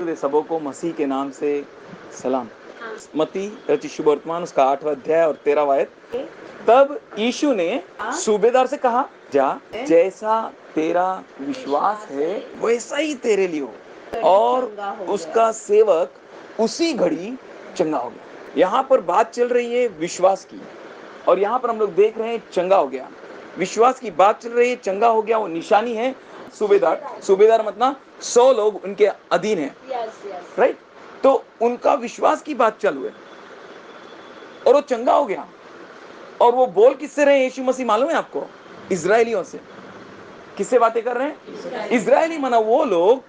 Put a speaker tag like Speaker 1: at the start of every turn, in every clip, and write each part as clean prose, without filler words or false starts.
Speaker 1: सबों को मसीह के नाम से सलाम। मत्ती रचित शुभ वर्तमान उसका 8वां अध्याय और 13वां आयत। तब यीशु ने सूबेदार से कहा, जा, जैसा तेरा विश्वास है वैसा ही तेरे लिए हो। और उसका सेवक उसी घड़ी चंगा हो गया। यहाँ पर बात चल रही है विश्वास की, और यहाँ पर हम लोग देख रहे हैं चंगा हो गया। विश्वास की बात चल रही है, चंगा हो गया, वो निशानी है सूबेदार मतलब 100 लोग उनके अधीन है, राइट। तो उनका विश्वास की बात चालू है और वो चंगा हो गया। और वो बोल किससे रहे यीशु मसीह मालूम है आपको? इजरायलियों से। किससे बातें कर रहे हैं? इजरायली माना वो लोग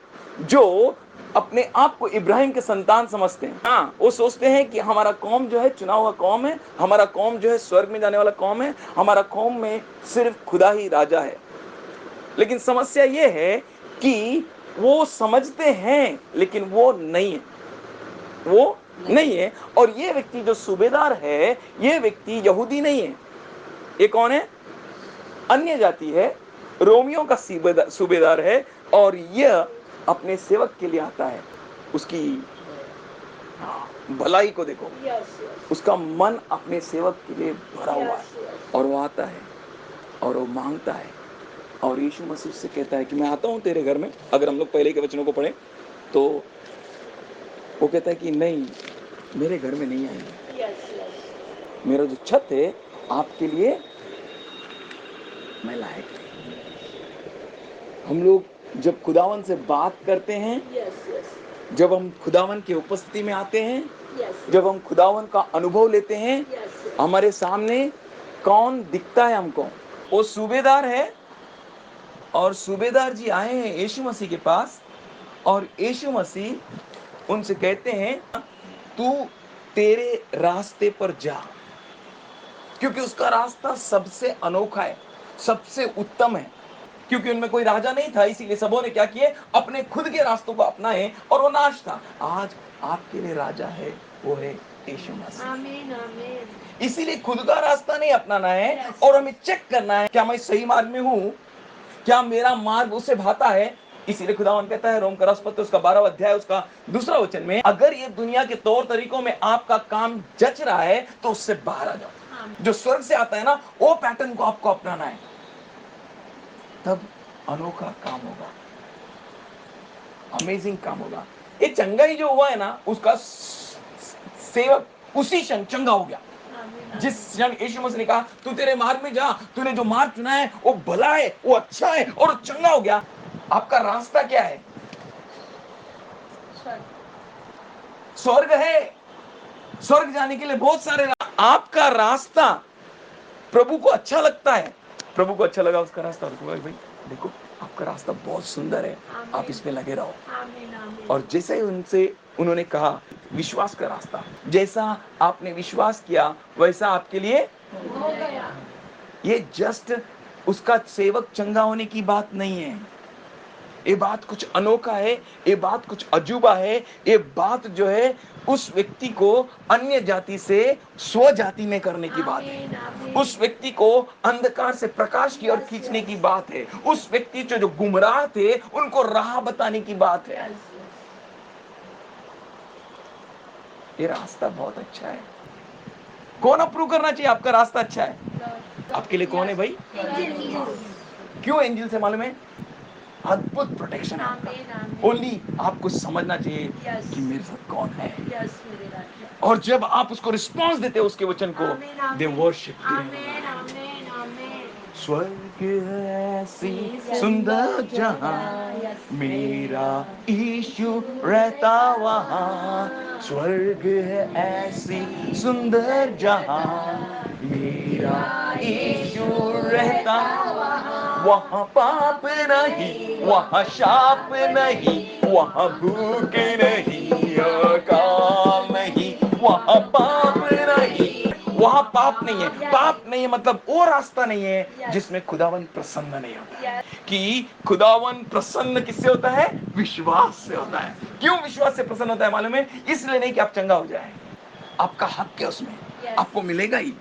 Speaker 1: जो अपने आप को इब्राहिम के संतान समझते हैं। हाँ, वो सोचते हैं कि हमारा कौम जो है चुना हुआ कौम है, हमारा कौम जो है स्वर्ग में जाने वाला कौम है, हमारा कौम में सिर्फ खुदा ही राजा है। लेकिन समस्या ये है कि वो समझते हैं लेकिन वो नहीं है। और ये व्यक्ति जो सूबेदार है, ये व्यक्ति यहूदी नहीं है। ये कौन है? अन्य जाति है, रोमियो का सूबेदार है। और यह अपने सेवक के लिए आता है। उसकी भलाई को देखो, उसका मन अपने सेवक के लिए भरा हुआ है। और वो आता है और वो मांगता है, और यीशु मसीह से कहता है कि मैं आता हूं तेरे घर में। अगर हम लोग पहले के वचनों को पढ़ें तो वो कहता है कि नहीं, मेरे घर में नहीं आएंगे। मेरा जो छत है आपके लिए मैं लायक नहीं। हम लोग जब खुदावन से बात करते हैं, जब हम खुदावन की उपस्थिति में आते हैं, जब हम खुदावन का अनुभव लेते हैं, हमारे सामने कौन दिखता है हमको? वो सूबेदार है। और सूबेदार जी आए हैं यीशु मसीह के पास, और यीशु मसीह उनसे कहते हैं तू तेरे रास्ते पर जा, क्योंकि उसका रास्ता सबसे अनोखा है, सबसे उत्तम है। क्योंकि उनमें कोई राजा नहीं था, इसीलिए सबों ने क्या किए? अपने खुद के रास्तों को अपनाए, और वो नाश था। आज आपके लिए राजा है, वो है यीशु मसीह। आमीन, आमीन। इसीलिए खुद का रास्ता नहीं अपनाना है, और हमें चेक करना है क्या मैं सही मार्ग में हूं, क्या मेरा मार्ग उससे भाता है। इसीलिए खुदावन कहता है रोम का राष्ट्रपति उसका 12वां अध्याय उसका 2 वचन में, अगर ये दुनिया के तौर तरीकों में आपका काम जच रहा है तो उससे बाहर आ जाओ। जो स्वर्ग से आता है ना, वो पैटर्न को आपको अपनाना है, तब अनोखा काम होगा, अमेजिंग काम होगा। ये चंगाई जो हुआ है ना, उसका सेवक उसी क्षण चंगा हो गया। जिस क्षण यीशु मसीह ने कहा तू तेरे मार्ग में जा, तूने जो मार्ग चुना है वो भला है, वो अच्छा है, और चंगा हो गया। आपका रास्ता क्या है? स्वर्ग है। स्वर्ग जाने के लिए बहुत सारे आपका रास्ता प्रभु को अच्छा लगता है। प्रभु को अच्छा लगा उसका रास्ता, भाई देखो आपका रास्ता बहुत सुंदर है, आप इसमें लगे रहो। और जैसे ही उन्होंने कहा विश्वास का रास्ता, जैसा आपने विश्वास किया वैसा आपके लिए हो गया। ये जस्ट उसका सेवक चंगा होने की बात नहीं है, ये बात कुछ अनोखा है, ये बात कुछ अजूबा है। ये बात जो है उस व्यक्ति को अन्य जाति से स्व जाति में करने की बात है। उस व्यक्ति को अंधकार से प्रकाश की ओर खींचने की बात है। उस व्यक्ति जो गुमराह थे उनको राह बताने की बात है। ये रास्ता बहुत अच्छा है। कौन अप्रूव करना चाहिए आपका रास्ता अच्छा है? आपके लिए कौन है भाई? क्यों एंजल से मालूम है? अद्भुत प्रोटेक्शन है आपका। ओनली आपको समझना चाहिए कि मेरे साथ कौन है। और जब आप उसको रिस्पॉन्स देते हो उसके वचन को, दे वर्शिप। स्वर्ग है ऐसी सुंदर जहां, मेरा यीशु रहता वहां। स्वर्ग है ऐसी सुंदर जहां, मेरा यीशु रहता वहां। पाप नहीं, वहां शाप नहीं, वहां भूख नहीं, अकाल नहीं, वहां पाप नहीं। वहां पाप नहीं है। पाप नहीं है मतलब वो रास्ता नहीं है जिसमें खुदावन प्रसन्न नहीं होता है। कि खुदावन प्रसन्न किससे होता है? विश्वास से होता है। क्यों विश्वास से प्रसन्न होता है मालूम है? इसलिए नहीं कि आप चंगा हो जाए, आपका हक है उसमें, आपको मिलेगा ही।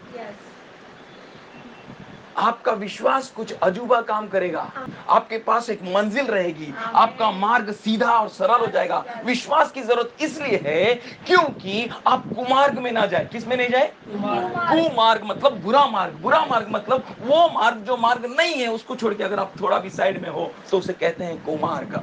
Speaker 1: आपका विश्वास कुछ अजूबा काम करेगा। आपके पास एक मंजिल रहेगी, आपका मार्ग सीधा और सरल हो जाएगा। विश्वास की जरूरत इसलिए है क्योंकि आप कुमार्ग में ना जाए। किस में नहीं जाए? कुमार्ग मतलब बुरा मार्ग। बुरा मार्ग मतलब वो मार्ग जो मार्ग नहीं है, उसको छोड़ के अगर आप थोड़ा भी साइड में हो तो उसे कहते हैं कुमार्ग।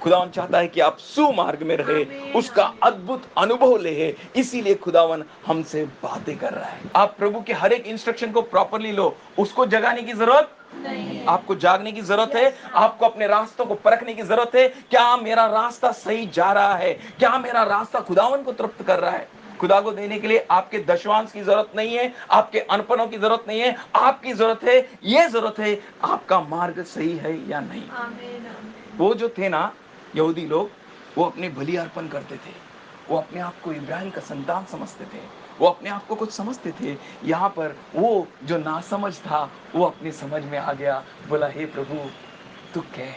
Speaker 1: खुदावन चाहता है कि आप सुमार्ग में रहे, उसका अद्भुत अनुभव ले। इसीलिए खुदावन हमसे बातें कर रहा है। आप प्रभु के हर एक इंस्ट्रक्शन को प्रॉपरली लो। उसको जगाने की जरूरत नहीं, आपको जागने की जरूरत है। आपको अपने रास्तों को परखने की जरूरत है। क्या मेरा रास्ता सही जा रहा है? क्या मेरा रास्ता खुदावन को तृप्त कर रहा है? खुदा को देने के लिए आपके दशवांश की जरूरत नहीं है, आपके अनपनों की जरूरत नहीं है। आपकी जरूरत है, ये जरूरत है, आपका मार्ग सही है या नहीं। वो जो थे ना यहूदी लोग, वो अपने बलि अर्पण करते थे। वो अपने आप को इब्राहिम का संतान समझते थे। वो अपने आप को कुछ समझते थे। यहाँ पर वो जो नासमझ था, वो अपनी समझ में आ गया। बोला, हे प्रभु, तू कह,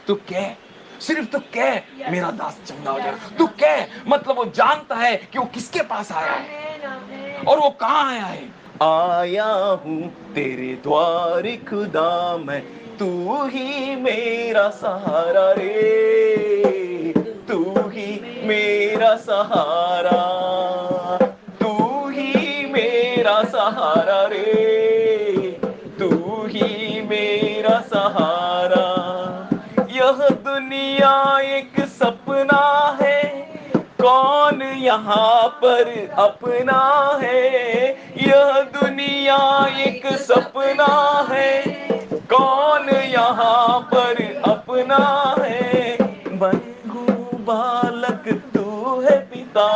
Speaker 1: तू कह, सिर्फ तू कह, मेरा दास चंगा हो जाएगा। तू कह, मतलब वो जानता है कि वो किसके पास आया है और वो कहाँ आया है। आया हूँ तेरे द्वार खुदा मैं, तू ही मेरा सहारा रे, तू ही मेरा सहारा, तू ही मेरा सहारा रे, तू ही मेरा सहारा। यह दुनिया एक सपना है, कौन यहाँ पर अपना है। यह दुनिया एक सपना है, कौन यहाँ पर अपना है। मैं हूँ बालक, तू है पिता,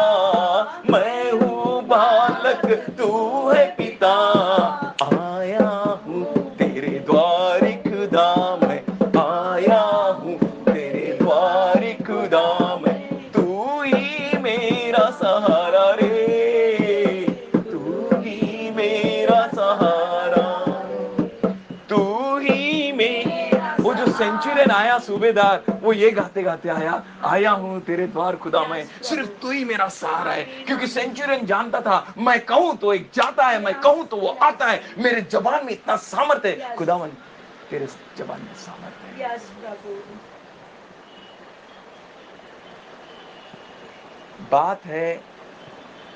Speaker 1: मैं हूँ बालक, तू है पिता। आया हूँ तेरे द्वार खुदा मैं, आया हूँ तेरे द्वार खुदा मैं, तू ही मेरा सहारा रे, तू ही मेरा सहारा, तू ही मेरा। वो जो सेंचुरियन आया सूबेदार, वो ये गाते गाते आया, आया हूँ तेरे द्वार खुदा मैं, सिर्फ तू ही मेरा सहारा है। क्योंकि सेंचुरियन जानता था, मैं कहूँ तो एक जाता है, मैं कहूँ तो वो आता है। मेरे जबान में इतना सामर्थ्य है। खुदावन, तेरे जबान में सामर्थ्य है। बात है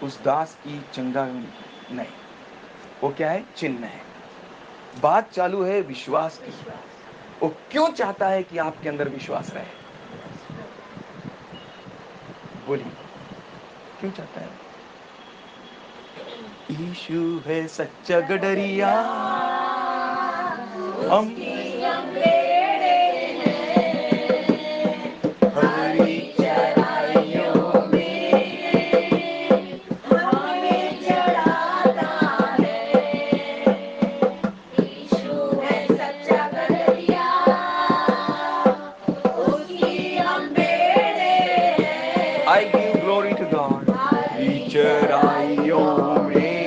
Speaker 1: उस दास की चंगा नहीं, वो क्या है? चिन्ह है। बात चालू है विश्वास की। वो क्यों चाहता है कि आपके अंदर विश्वास रहे? बोलिए, क्यों चाहता है? यीशु है सच्चा गडरिया, हम हरी चराइयों में हमें चराता है। यीशु है सच्चा गडरिया, उसकी हम बेड़े हैं। I give glory to God। हरी चराइयों में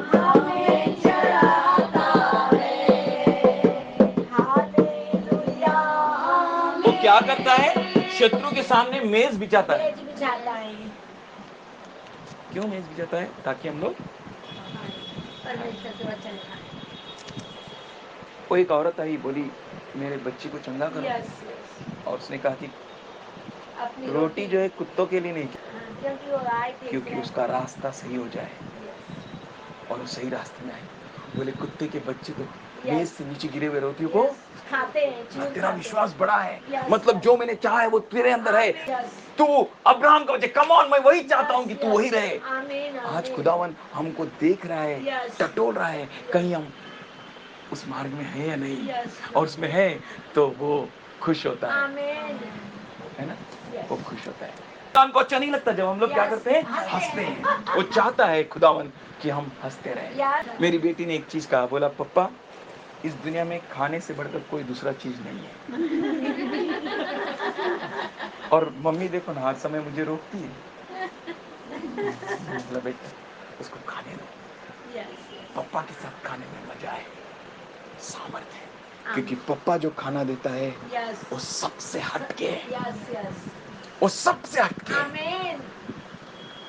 Speaker 1: हमें चराता है। हालेलुया। वो क्या करता है? शत्रु के सामने मेज बिछाता है। क्यों मेज बिछाता है? ताकि हम लोग, वो एक औरत आई, बोली मेरे बच्चे को चंगा करो। और उसने कहा कि रोटी जो है कुत्तों के लिए नहीं, क्योंकि उसका रास्ता सही हो जाए। और सही रास्ते में आई। बोले कुत्ते के बच्चे तो मेज से नीचे गिरे हुए रोटियों को खाते हैं। तेरा विश्वास बड़ा है, मतलब जो मैंने चाहा है वो तेरे अंदर है। तू अब्राहम का बच्चा, कम ऑन, मैं वही चाहता हूँ कि तू वही रहे। आज खुदावन हमको देख रहा है, टटोल रहा है, कहीं हम उस मार्ग में है या नहीं। और उसमें है तो वो खुश होता है ना? वो खुश होता है। खुदावन को अच्छा नहीं लगता जब हम लोग क्या करते हैं? हंसते हैं। वो चाहता है खुदावन कि हम हंसते रहें। मेरी बेटी ने एक चीज कहा, बोला पप्पा, इस दुनिया में खाने से बढ़कर कोई दूसरा चीज नहीं है। और मम्मी देखो ना, हर समय मुझे रोकती है। मतलब बेटा, उसको खाने दो। पप्पा के साथ खाने में मजा है, सामर्थ्य है। क्योंकि पप्पा जो खाना देता है वो सबसे हटके है। वो सबसे हटके है।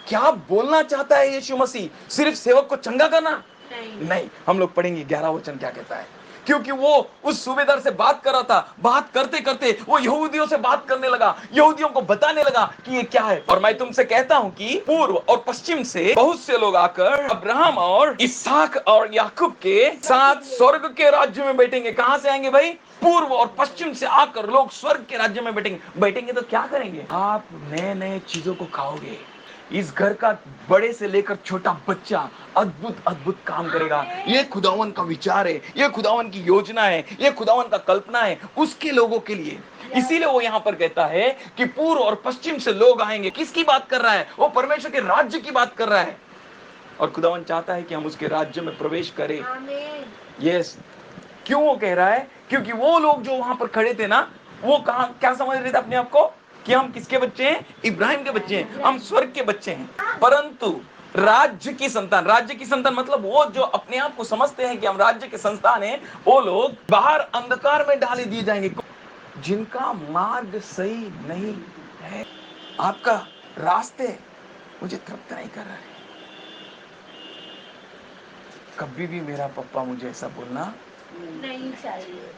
Speaker 1: क्या बोलना चाहता है यीशु मसीह? सिर्फ सेवक को चंगा करना? नहीं, हम लोग पढ़ेंगे 11 वचन क्या कहता है। क्योंकि वो उस सूबेदार से बात कर रहा था, बात करते करते वो यहूदियों से बात करने लगा, यहूदियों को बताने लगा कि ये क्या है। और मैं तुमसे कहता हूं कि पूर्व और पश्चिम से बहुत से लोग आकर अब्राहम और इसहाक और याकूब के साथ स्वर्ग के राज्य में बैठेंगे। कहां से आएंगे भाई? पूर्व और पश्चिम से आकर लोग स्वर्ग के राज्य में बैठेंगे। बैठेंगे तो क्या करेंगे? आप नए नए चीजों को खाओगे। इस घर का बड़े से लेकर छोटा बच्चा अद्भुत अद्भुत काम करेगा। ये खुदावन का विचार है, ये खुदावन की योजना है, ये खुदावन का कल्पना है उसके लोगों के लिए। इसीलिए वो यहां पर कहता है कि पूर्व और पश्चिम से लोग आएंगे। किसकी बात कर रहा है? वो परमेश्वर के राज्य की बात कर रहा है। और खुदावन चाहता है कि हम उसके राज्य में प्रवेश करें। यस। क्यों वो कह रहा है? क्योंकि वो लोग जो वहां पर खड़े थे ना, वो कहां क्या समझ रहे थे अपने आप को कि हम किसके बच्चे हैं? इब्राहिम के बच्चे हैं, हम स्वर्ग के बच्चे हैं। परंतु राज्य की संतान, राज्य की संतान मतलब वो जो अपने आप को समझते हैं कि हम राज्य के संतान हैं, वो लोग बाहर अंधकार में डाले दिए जाएंगे, जिनका मार्ग सही नहीं है। आपका रास्ते मुझे तृप्त नहीं कर रहे। कभी भी मेरा पप्पा मुझे ऐसा बोलना नहीं चाहिए।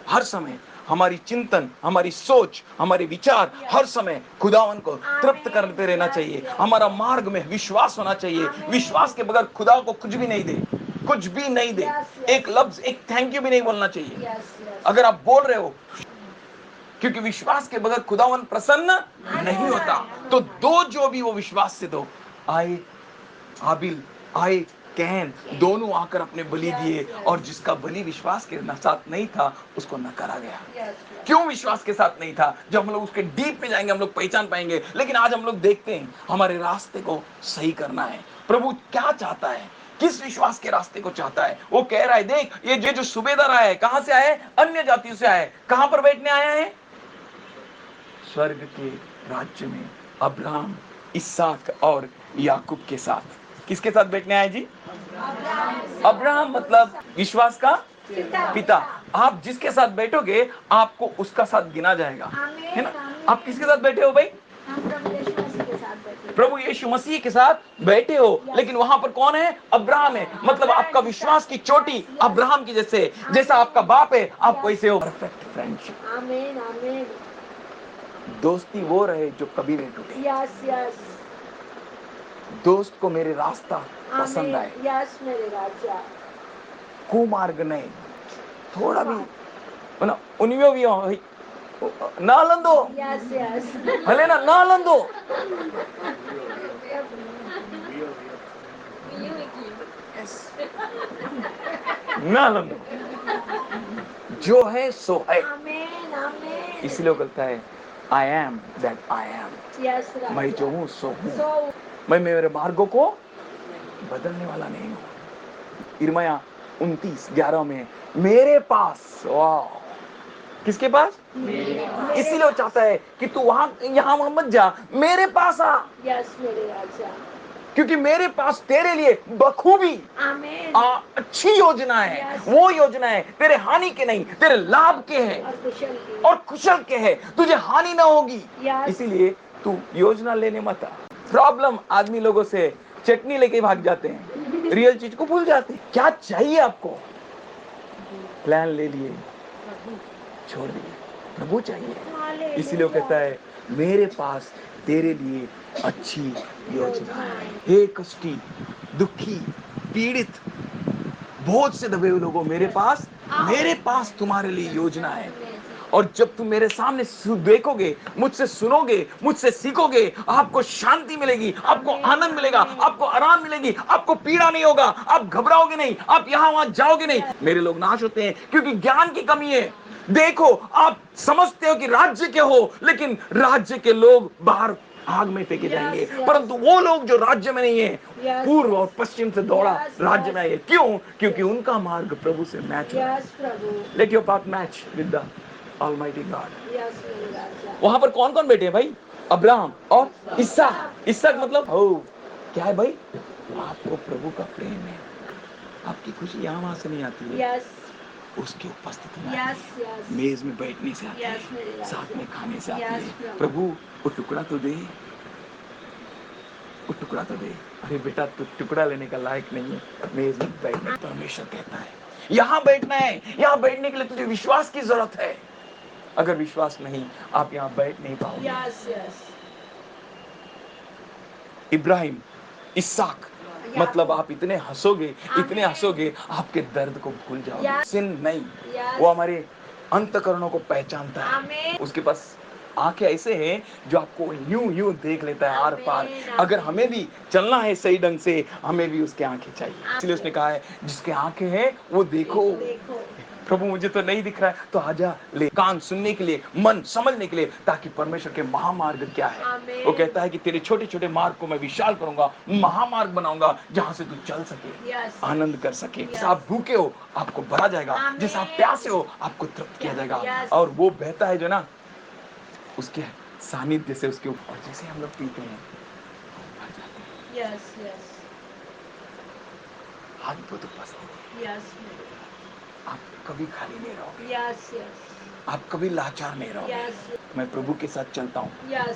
Speaker 1: हर समय हमारी चिंतन, हमारी सोच, हमारे विचार हर समय खुदावन को तृप्त करते रहना चाहिए। हमारा मार्ग में विश्वास होना चाहिए। विश्वास के बगैर खुदा को कुछ भी नहीं दे, कुछ भी नहीं दे। एक लफ्ज, एक थैंक यू भी नहीं बोलना चाहिए अगर आप बोल रहे हो, क्योंकि विश्वास के बगैर खुदावन प्रसन्न नहीं होता। तो दो जो भी वो विश्वास से दो, आए हाबिल, आए कैन, दोनों आकर अपने बलि दिए, और जिसका बलि विश्वास के साथ नहीं था उसको नकारा गया। क्यों विश्वास के साथ नहीं था? जब हम लोग उसके डीप में जाएंगे हम लोग पहचान पाएंगे। लेकिन आज हम लोग देखते हैं हमारे रास्ते को सही करना है। प्रभु क्या चाहता है? किस विश्वास के रास्ते को चाहता है? वो कह रहा है, देख ये जो सूबेदार आया है, कहां से आया है? अन्य जातियों से आया है। कहां पर बैठने आया है? स्वर्ग के राज्य में अब्राहम, इसहाक और याकूब के साथ। किसके साथ बैठने आए जी? अब्राहम मतलब विश्वास का पिता। आप जिसके साथ बैठोगे आपको उसका साथ गिना जाएगा, है ना? आप किसके साथ बैठे हो भाई? प्रभु यीशु मसीह के साथ बैठे हो। लेकिन वहां पर कौन है? अब्राहम है। मतलब आपका विश्वास की चोटी अब्राहम की जैसा आपका बाप है, आप वैसे हो। Perfect friendship. आमीन, आमीन। दोस्ती वो रहे जो कभी नहीं टूटे। Yes yes. दोस्त को मेरे रास्ता पसंद आए। यस मेरे राजा। कुमार्ग नहीं, थोड़ा भी मतलब उन्हीं भी हो ना लंदो। Yes yes. भले ना लंदो। ना लंदो। जो है सो है। आमीन, आमीन। इसलिए वो कहता है I am that I am. मैं जो हूँ सो हूँ। मैं मेरे मार्गों को बदलने वाला नहीं हूँ। यिर्मयाह 29:11 में मेरे पास, वाह, किसके पास? इसीलिए वो चाहता है कि तू यहाँ मत जा, मेरे पास आ। यस मेरे राजा। क्योंकि मेरे पास तेरे लिए बखूबी अच्छी योजना है। वो योजना है तेरे हानि के नहीं, तेरे लाभ के है और कुशल के है। तुझे हानि ना होगी। इसीलिए तू योजना लेने मत आ। प्रॉब्लम, आदमी लोगों से चटनी लेके भाग जाते हैं, रियल चीज को भूल जाते हैं। क्या चाहिए आपको? प्लान ले लिए, छोड़ दिए। प्रभु चाहिए। इसीलिए वो कहता है मेरे पास तेरे लिए अच्छी योजना है। हे कष्टी, दुखी, पीड़ित, बोझ से दबे हुए लोगों, मेरे पास तुम्हारे लिए योजना है। और जब तुम मेरे सामने देखोगे, मुझसे सुनोगे, मुझसे सीखोगे, आपको शांति मिलेगी, आपको आनंद मिलेगा, आपको आराम मिलेगी, आपको पीड़ा नहीं होगा, आप घबराओगे नहीं, आप यहाँ वहां जाओगे नहीं। मेरे लोग नाश होते हैं क्योंकि ज्ञान की कमी है। देखो, आप समझते हो कि राज्य के हो, लेकिन राज्य के लोग बाहर आग में फेंके जाएंगे। परंतु वो लोग जो राज्य में नहीं है, पूर्व और पश्चिम से दौड़ा राज्य में आए। क्यों? क्योंकि उनका मार्ग प्रभु से मैच हो। Let your path match with the almighty God. वहां पर कौन कौन बैठे हैं भाई? अब्राहम और इसहाक। इसहाक मतलब क्या है भाई? आपको प्रभु का प्रेम है। आपकी खुशी यहाँ वहां से नहीं आती है, उसकी उपस्थिति में, मेज में बैठने से आती है, साथ में खाने से आती है। प्रभु वो टुकड़ा तो दे। वो टुकड़ा तो दे। अरे बेटा तू टुकड़ा लेने का लायक नहीं है, मेज में बैठने परमेश्वर कहता है यहाँ बैठना है। यहाँ बैठने के लिए तुझे विश्वास की जरूरत है। अगर विश्वास नहीं, आप यहाँ बैठ नहीं पाओगे। इब्राहिम, इसहाक, मतलब आप इतने हंसोगे, इतने हंसोगे, आपके दर्द को भूल जाओगे। सिन नहीं, वो हमारे अंतकरणों को पहचानता है। उसके पास आंखें ऐसे हैं जो आपको यूं यूं देख लेता है आर पार। अगर हमें भी चलना है सही ढंग से, हमें भी उसके आंखें चाहिए। इसलिए उसने कहा है जिसके आंखें हैं वो देखो। प्रभु मुझे तो नहीं दिख रहा है, तो आजा ले कान सुनने के लिए, मन समझने के लिए, ताकि परमेश्वर के महामार्ग क्या है। वो कहता है कि तेरे छोटे छोटे मार्ग को मैं विशाल करूंगा, महामार्ग बनाऊंगा जहां से तू चल सके, आनंद कर सके। जिस आप भूखे हो आपको भरा जाएगा, जिस आप प्यासे हो आपको तृप्त किया जाएगा। और वो बहता है जो ना उसके सानिध्य से उसके ऊपर, और जैसे हम लोग पीते हैं भर जाते हैं। अद्भुत उपस्थिति। आप कभी खाली नहीं रहोगे। आप कभी लाचार नहीं रहोगे। मैं प्रभु के साथ चलता हूँ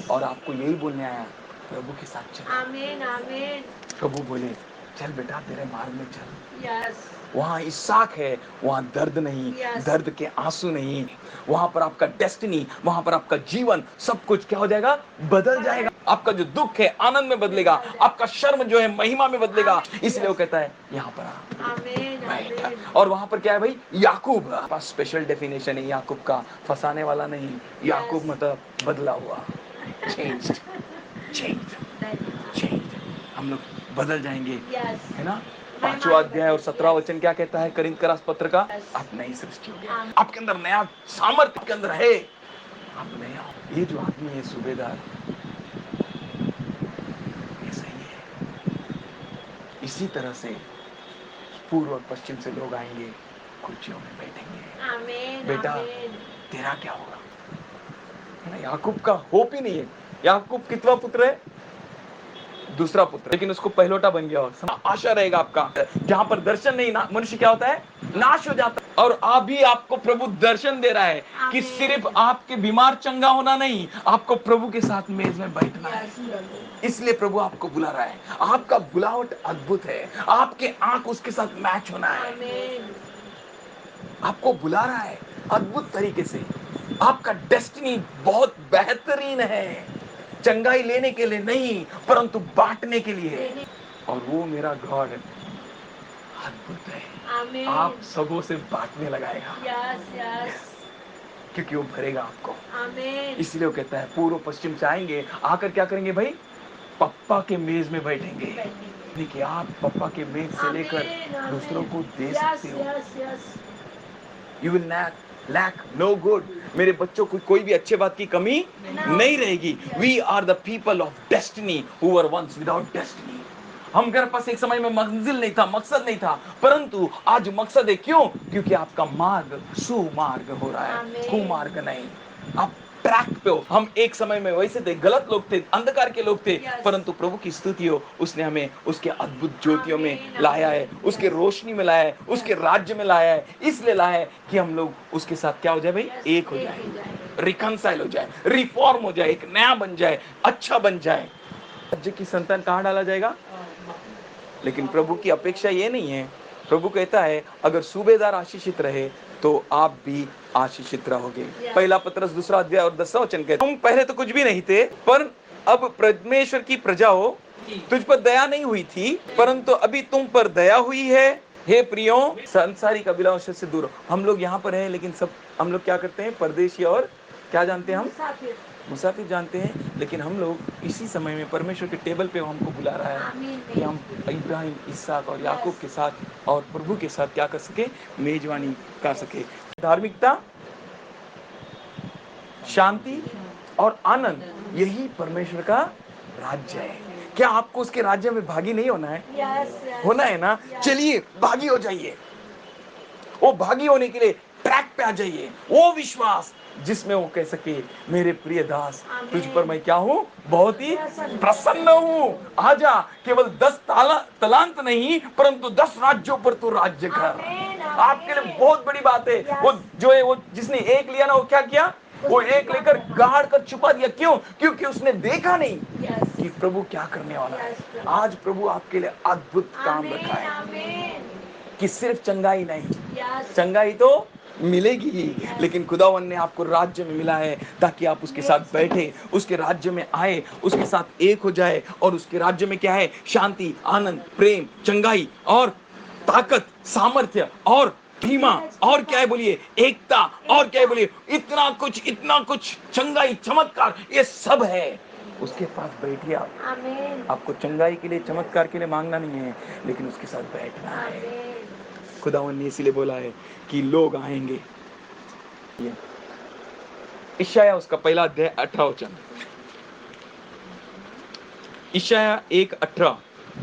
Speaker 1: और आपको यही बोलने आया, प्रभु के साथ चलो। आमीन आमीन। प्रभु बोले चल बेटा तेरे मार्ग में चल। वहाँ इसहाक है, वहाँ दर्द नहीं, दर्द के आंसू नहीं। वहाँ पर आपका डेस्टिनी, वहाँ पर आपका जीवन, सब कुछ क्या हो जाएगा, बदल जाएगा। आपका जो दुख है आनंद में बदलेगा, आपका शर्म जो है महिमा में बदलेगा। इसलिए वो कहता है यहाँ पर आ। और वहाँ पर क्या है भाई, याकूब। पास स्पेशल डेफिनेशन है याकूब का, फंसाने वाला नहीं। याकूब मतलब बदला हुआ, चेंज्ड, चेंज्ड। हम लोग बदल जाएंगे, है ना। 5वां अध्याय और 17वां वचन क्या कहता है कोरिन्थियस पत्र का, आप नई सृष्टि हो गए, आपके अंदर नया सामर्थ्य के अंदर है, आप नया हो। ये जो आदमी है सूबेदार, ये सही है। इसी तरह से पूर्व और पश्चिम से लोग आएंगे, कुर्सियों में बैठेंगे। आमीन, बेटा आमीन। तेरा क्या होगा, है ना। याकूब का होप ही नहीं है। याकूब कितवा पुत्र है, दूसरा पुत्र, लेकिन उसको पहलोटा बन गया। आशा रहेगा आपका, जहां पर दर्शन नहीं ना मनुष्य क्या होता है, नाश हो जाता है। और अभी आपको प्रभु दर्शन दे रहा है कि सिर्फ आपके बीमार चंगा होना नहीं, आपको प्रभु के साथ मेज में बैठना है। इसलिए प्रभु आपको बुला रहा है। आपका बुलावट अद्भुत है, आपके आंख उसके साथ मैच होना है। आपको बुला रहा है अद्भुत तरीके से। आपका डेस्टिनी बहुत बेहतरीन है, चंगाई लेने के लिए नहीं परंतु बांटने के लिए। और वो मेरा गॉड अद्भुत है, आप सबों से बांटने लगाएगा। क्योंकि वो भरेगा आपको। इसलिए वो कहता है पूर्व पश्चिम से आएंगे, आकर क्या करेंगे भाई, पप्पा के मेज में बैठेंगे। देखिए आप पप्पा के मेज से लेकर दूसरों को दे सकते हो। You will lack no good. मेरे बच्चों को कोई भी अच्छे बात की कमी नहीं रहेगी। We are the people of destiny who were once without destiny. हम घर पास एक समय में मंजिल नहीं था, मकसद नहीं था, परंतु आज मकसद है। क्यों? क्योंकि आपका मार्ग सुमार्ग हो रहा है, कुमार्ग नहीं। आप ट्रैक पे हो। हम एक समय में वैसे थे, गलत लोग थे, अंधकार के लोग थे, परंतु प्रभु की स्तुति हो, उसने हमें उसके अद्भुत ज्योतियों में लाया है, उसके रोशनी में लाया है, उसके राज्य में लाया है। इसलिए लाया है कि हम लोग उसके साथ क्या हो जाए भाई, एक हो जाए, रिकंसाइल हो जाए, रिफॉर्म हो जाए, एक नया बन जाए, अच्छा बन जाए। राज्य की संतान कहाँ डाला जाएगा? लेकिन प्रभु की अपेक्षा ये नहीं है। प्रभु कहता है अगर सूबेदार आशीषित रहे तो आप भी आशीषित रहोगे। पहला पत्रस 2 अध्याय और 10वां वचन कहता है, तुम पहले तो कुछ भी नहीं थे, पर अब परमेश्वर की प्रजा हो। तुझ पर दया नहीं हुई थी, परंतु अभी तुम पर दया हुई है। हे प्रियो, संसारिक अभिलाषा से दूर। हम लोग यहाँ पर हैं, लेकिन सब हम लोग क्या करते हैं, परदेशी और क्या जानते हैं, हम मुसाफिर जानते हैं। लेकिन हम लोग इसी समय में परमेश्वर के टेबल पे हमको बुला रहा है कि हम इब्राहिम, इसहाक और याकूब के साथ और प्रभु के साथ क्या कर सके, मेजबानी कर सके। धार्मिकता, शांति और आनंद, यही परमेश्वर का राज्य है। क्या आपको उसके राज्य में भागी नहीं होना है? होना है ना। चलिए भागी हो जाइए। वो भागी होने के लिए ट्रैक पे आ जाइए। वो विश्वास जिसमें वो कह सके मेरे प्रिय दास, तुझ पर मैं क्या हूँ, बहुत ही प्रसन्न हूँ। आजा, केवल 10 तलांत नहीं परंतु 10 राज्यों पर तू राज्य कर। आपके लिए बहुत बड़ी बात है। वो जो है, वो जिसने एक लिया ना, वो क्या किया, वो एक लेकर गाड़ कर छुपा दिया। क्यों? क्योंकि उसने देखा नहीं, कि प्रभु क्या करने वाला है। आज प्रभु आपके लिए अद्भुत काम रखा है कि सिर्फ चंगाई नहीं, चंगाई तो मिलेगी ही, लेकिन खुदावन ने आपको राज्य में मिला है ताकि आप उसके साथ बैठे, उसके राज्य में आए, उसके साथ एक हो जाए। और उसके राज्य में क्या है? शांति, आनंद, प्रेम, चंगाई और ताकत, सामर्थ्य और धीमा, और क्या है बोलिए? एकता, और क्या है बोलिए? इतना कुछ, इतना कुछ, चंगाई, चमत्कार, ये सब है। उसके पास बैठिए आप। आपको चंगाई के लिए, चमत्कार के लिए मांगना नहीं है, लेकिन उसके साथ बैठना है। खुदावन ने इसीलिए बोला है कि लोग आएंगे। इशाया उसका पहला अध्याय 18 वचन, इशाया 1:18,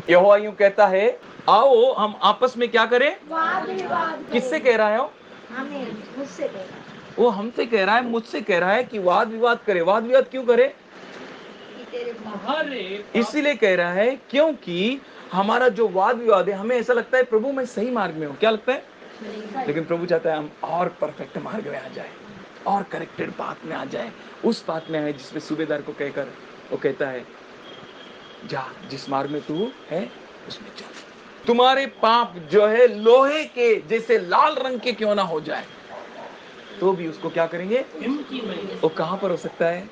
Speaker 1: यहोवा यूं कहता है, आओ हम आपस में क्या करें?
Speaker 2: वाद विवाद करें।
Speaker 1: किससे कह रहा है वो?
Speaker 2: हमें, मुझसे कह रहा है।
Speaker 1: वो हमसे कह रहा है, मुझसे कह रहा है कि वाद विवाद करे। वाद विवाद क्यों करे? इसीलिए कह रहा है क्योंकि हमारा जो वाद विवाद है, हमें ऐसा लगता है प्रभु मैं सही मार्ग में हूँ। क्या लगता है? लेकिन प्रभु चाहता है हम और परफेक्ट मार्ग में आ जाए, और करेक्टेड बात में आ जाए, उस बात में है जिसमें सूबेदार को कहकर वो कहता है, जा जिस मार्ग में तू है उसमें चल। तुम्हारे पाप जो है लोहे के जैसे लाल रंग के क्यों ना हो जाए, तो भी उसको क्या करेंगे? वो कहां पर हो सकता है?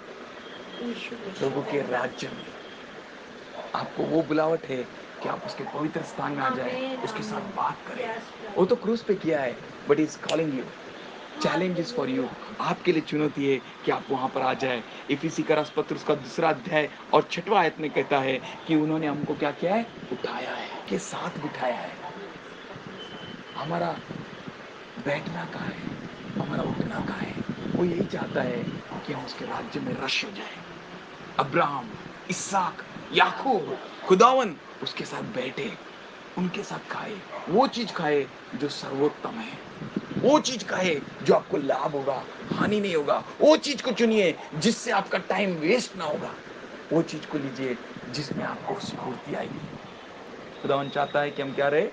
Speaker 1: प्रभु के राज्य में। आपको वो बुलावट है कि आप उसके पवित्र स्थान में आ जाए, उसके साथ बात करें। वो तो क्रूस पे किया है, but is calling you, challenge is for you. आपके लिए चुनौती है कि आप वहां पर आ जाए। इफिसी का पत्र उसका 2 अध्याय और 6वां आयत में कहता है कि उन्होंने हमको क्या किया है? उठाया है, के साथ बिठाया है। हमारा बैठना कहाँ है? हमारा उठना कहाँ है? वो यही चाहता है कि हम उसके राज्य में रश हो जाए। अब्राहम, इसहाक, याकूब, खुदावन उसके साथ बैठे, उनके साथ खाए, वो चीज खाए जो सर्वोत्तम है, वो चीज खाए जो आपको लाभ होगा, हानि नहीं होगा। वो चीज को चुनिए जिससे आपका टाइम वेस्ट ना होगा। वो चीज को लीजिए जिसमें आपको स्फूर्ति आएगी। खुदावन चाहता है कि हम क्या रहे?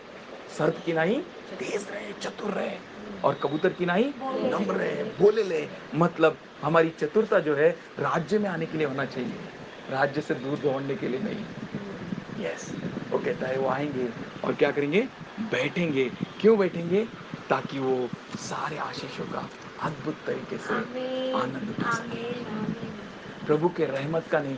Speaker 1: सर्प की नहीं तेज रहे, चतुर रहे, और कबूतर की नहीं नम्र रहे, बोले ले। मतलब हमारी चतुरता जो है राज्य में आने के लिए होना चाहिए, राज्य से दूर दौड़ने के लिए नहीं। यस, वो कहता है वो आएंगे और क्या करेंगे? बैठेंगे। क्यों बैठेंगे? ताकि वो सारे आशीषों का अद्भुत तरीके से आनंद उठा सके। प्रभु के रहमत का नहीं,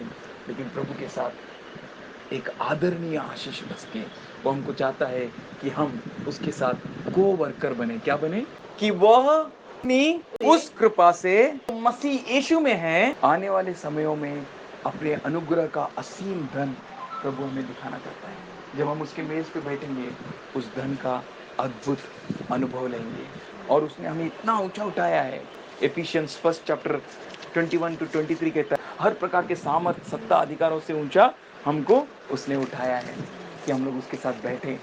Speaker 1: लेकिन प्रभु के साथ एक आदरणीय आशीष बस के वो हमको चाहता है कि हम उसके साथ को वर्कर बने। क्या बने? कि वह उस कृपा से मसीह यीशु में है, आने वाले समयों में अपने अनुग्रह का असीम धन प्रभु हमें दिखाना चाहता है। जब हम उसके मेज पे बैठेंगे, उस धन का अद्भुत अनुभव लेंगे। और उसने हमें इतना ऊंचा उठाया है। एफिशियंस 1 चैप्टर 21 to 23 कहता है, हर प्रकार के सामर्थ, सत्ता, अधिकारों से ऊंचा हमको उसने उठाया है कि हम लोग उसके साथ बैठे,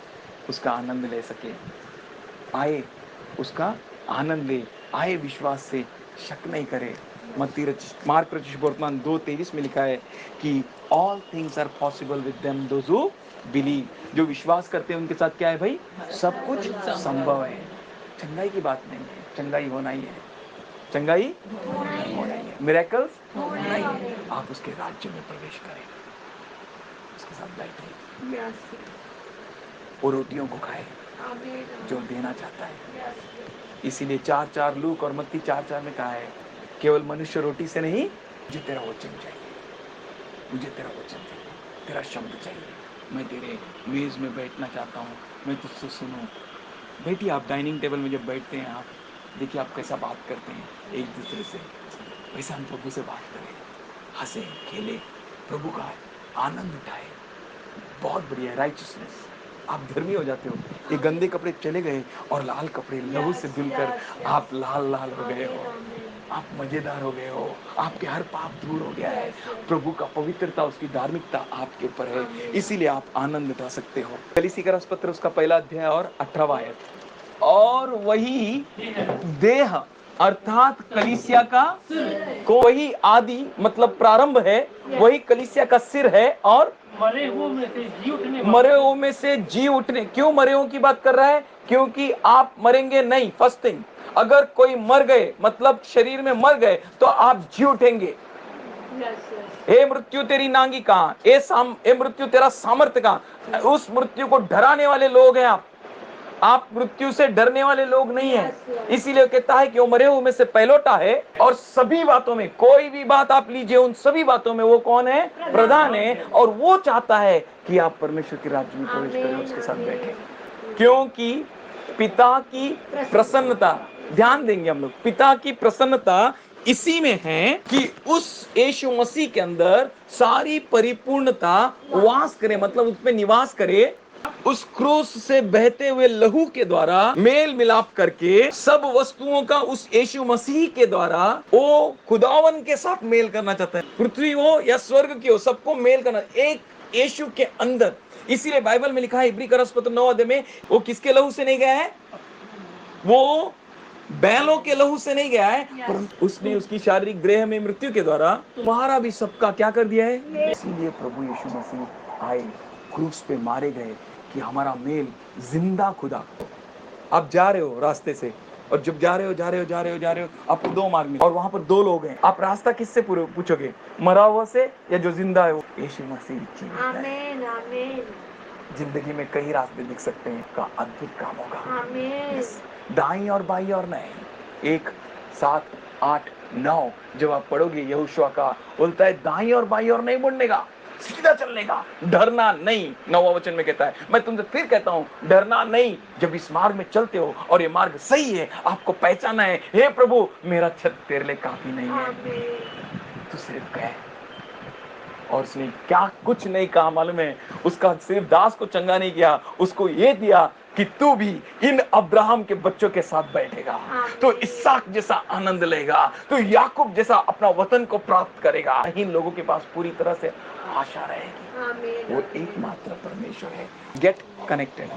Speaker 1: उसका आनंद ले सके। आए उसका आनंद ले, आए विश्वास से, शक नहीं करे। मार्क रचित वर्तमान 2:23 में लिखा है कि all things are possible with them those who believe. जो विश्वास करते हैं उनके साथ क्या है भाई? सब कुछ संभव है। चंगाई की बात नहीं है, चंगाई होना ही है, चंगाई होना ही है, मिरेकल्स नहीं है। आप उसके राज्य में प्रवेश करें, उसके साथ बैठे, वो रोटियों को खाए जो देना चाहता है। इसीलिए 4:4 लूक और मत्ती 4:4 में कहा है, केवल मनुष्य रोटी से नहीं, मुझे तेरा वचन चाहिए, मुझे तेरा वचन चाहिए, तेरा शब्द चाहिए। मैं तेरे मेज में बैठना चाहता हूँ, मैं तुझसे सुनूं। बैठिए आप डाइनिंग टेबल में जब बैठते हैं, आप देखिए आप कैसा बात करते हैं एक दूसरे से, वैसा हम प्रभु से बात करें, हंसे खेले, प्रभु का आनंद उठाए। बहुत बढ़िया राइचियसनेस, आप धर्मी हो जाते हो। ये गंदे कपड़े चले गए और लाल कपड़े लहू से धुलकर आप लाल लाल हो गए हो, आप मजेदार हो गए हो, आपके हर पाप दूर हो गया है। प्रभु का पवित्रता, उसकी धार्मिकता आपके ऊपर है, इसीलिए आप आनंद उठा सकते हो। कलीसी का पत्र उसका 1 अध्याय और 18वां आयत, और वही देह अर्थात कलीसिया का को वही आदि मतलब प्रारंभ है, वही कलीसिया का सिर है, और मरे हुओं में से जी उठने। क्यों मरे हुओं की बात कर रहा है? क्योंकि आप मरेंगे नहीं। फर्स्ट थिंग, अगर कोई मर गए मतलब शरीर में मर गए, तो आप जी उठेंगे। हे मृत्यु तेरी नांगी कहाँ, हे मृत्यु तेरा सामर्थ्य कहाँ। उस मृत्यु को डराने वाले लोग हैं आप मृत्यु से डरने वाले लोग नहीं हैं। इसीलिए कहता है कि वो मरे हुए में से पहलौठा है, और सभी बातों में, कोई भी बात आप लीजिए, उन सभी बातों में वो कौन है? प्रधान है। और वो चाहता है कि आप परमेश्वर के राज्य में प्रवेश करें, उसके साथ बैठे, क्योंकि पिता की प्रसन्नता, ध्यान देंगे हम लोग, पिता की प्रसन्नता इसी में है कि उस यीशु मसीह के अंदर सारी परिपूर्णता वास करे, मतलब उसमें निवास करे। उस क्रूस से बहते हुए लहू के द्वारा मेल मिलाप करके सब वस्तुओं का उस यीशु मसीह के द्वारा वो खुदावन के साथ मेल करना चाहता है। पृथ्वी हो या स्वर्ग की हो, सबको मेल करना एक यीशु के अंदर। इसीलिए बाइबल में लिखा है इब्री का पत्र 9 अध्याय में, वो किसके लहू से नहीं गया है? वो बैलों के लहू से नहीं गया है, परंतु उसने उसकी शारीरिक देह में मृत्यु के द्वारा तुम्हारा भी सबका क्या कर दिया है। इसीलिए प्रभु यीशु मसीह आए, क्रूस पे मारे गए कि हमारा मेल जिंदा खुदा। आप जा रहे हो रास्ते से, और जब जा रहे हो आपको दो मार्ग मिले, और वहां पर दो लोग हैं, आप रास्ता किससे पूछोगे? मरा हुआ से या जो जिंदा है? वो यीशु मसीह जीवित है।
Speaker 2: आमीन आमीन।
Speaker 1: जिंदगी में कई रास्ते दिख सकते हैं, का अद्भुत काम होगा।
Speaker 2: आमीन।
Speaker 1: दाई और बाई और नहीं, 1, 7, 8, 9 जब आप पढ़ोगे यहोशुआ का, बोलता है दाई और बाई और नहीं मुड़ने का, सीधा चलने का, डरना नहीं। 9वां वचन में कहता है, मैं तुमसे फिर कहता हूं, डरना नहीं। जब इस मार्ग में चलते हो और ये मार्ग सही है, आपको पहचाना है, हे प्रभु मेरा छत तेरे लिए काफी नहीं है, तू सिर्फ कह। और उसने क्या कुछ नहीं कहा मालूम है? उसका सिर्फ दास को चंगा नहीं किया, उसको ये दिया कि तू भी इन अब्राहम के बच्चों के साथ बैठेगा, तो इसहाक जैसा आनंद लेगा, तो याकूब जैसा अपना वतन को प्राप्त करेगा। इन लोगों के पास पूरी तरह से आशा रहेगी। वो एकमात्र परमेश्वर है। Get connected.